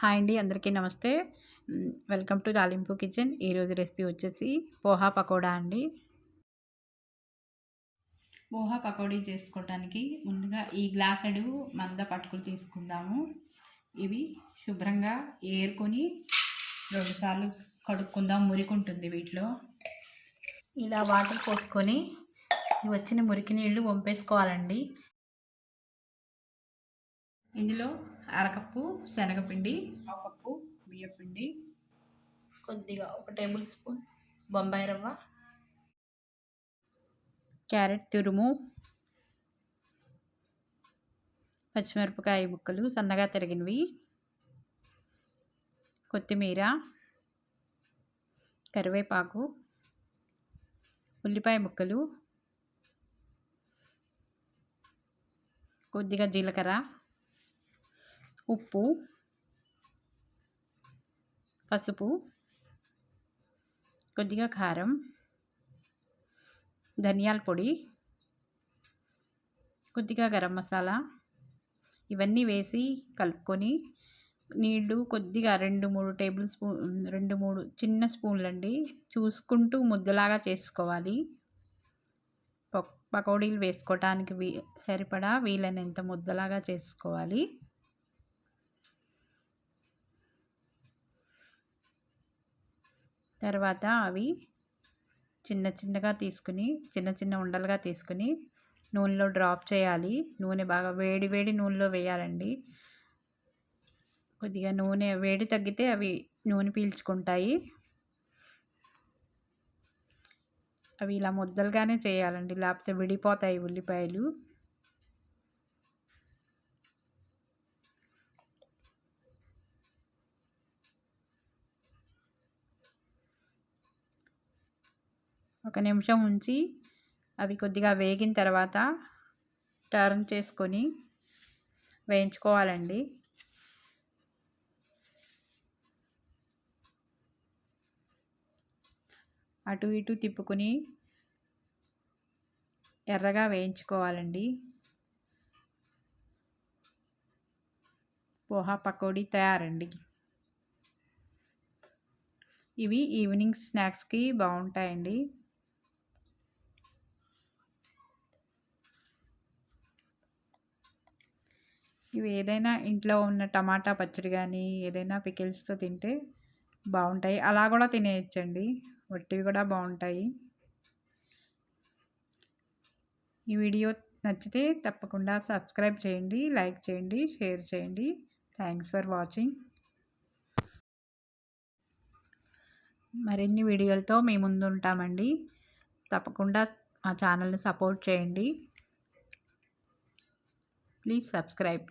Hi అండి, అందరికీ నమస్తే. వెల్కమ్ టు తాలింపు కిచెన్. ఈరోజు రెసిపీ వచ్చేసి పోహా పకోడా అండి. పోహా పకోడీ చేసుకోవడానికి ముందుగా ఈ గ్లాసెడు మంద పట్టుకులు తీసుకుందాము. ఇవి శుభ్రంగా ఏరుకొని 2 సార్లు కడుక్కుందాం. మురికి వీటిలో. ఇలా వాటర్ పోసుకొని వచ్చిన మురికి నీళ్లు వంపేసుకోవాలండి. ఇందులో అరకప్పు శనగపిండి, 1 కప్పు బియ్యపిండి, కొద్దిగా 1 టేబుల్ స్పూన్ బొంబాయి రవ్వ, క్యారెట్ తురుము, పచ్చిమిరపకాయ ముక్కలు సన్నగా తరిగినవి, కొత్తిమీర, కరివేపాకు, ఉల్లిపాయ ముక్కలు, కొద్దిగా జీలకర్ర, ఉప్పు, పసుపు, కొద్దిగా కారం, ధనియాల పొడి, కొద్దిగా గరం మసాలా ఇవన్నీ వేసి కలుపుకొని నీళ్లు కొద్దిగా 2-3 టేబుల్ స్పూన్ 2-3 చిన్న స్పూన్లండి చూసుకుంటూ ముద్దలాగా చేసుకోవాలి. పకోడీలు వేసుకోవటానికి సరిపడా వీలైనంత ముద్దలాగా చేసుకోవాలి. తర్వాత అవి చిన్నగా తీసుకుని చిన్న ఉండలుగా తీసుకుని నూనెలో డ్రాప్ చేయాలి. నూనె బాగా వేడి నూనెలో వేయాలండి. కొద్దిగా నూనె వేడి తగ్గితే అవి నూనె పీల్చుకుంటాయి. అవి ఇలా ముద్దలుగానే చేయాలండి, లేకపోతే విడిపోతాయి ఉల్లిపాయలు. ఒక నిమిషం ఉంచి అవి కొద్దిగా వేగిన తర్వాత టర్న్ చేసుకొని వేయించుకోవాలండి. అటు ఇటు తిప్పుకొని ఎర్రగా వేయించుకోవాలండి. పోహా పకోడీ తయారండి. ఇవి ఈవినింగ్ స్నాక్స్కి బాగుంటాయండి. ఇవి ఏదైనా ఇంట్లో ఉన్న టమాటా పచ్చడి కానీ ఏదైనా పికిల్స్తో తింటే బాగుంటాయి. అలా కూడా తినేయచ్చండి, వట్టివి కూడా బాగుంటాయి. ఈ వీడియో నచ్చితే తప్పకుండా సబ్స్క్రైబ్ చేయండి, లైక్ చేయండి, షేర్ చేయండి. Thanks for watching. మరిన్ని వీడియోలతో మీ ముందు ఉంటామండి. తప్పకుండా మా ఛానల్ని సపోర్ట్ చేయండి. Please subscribe.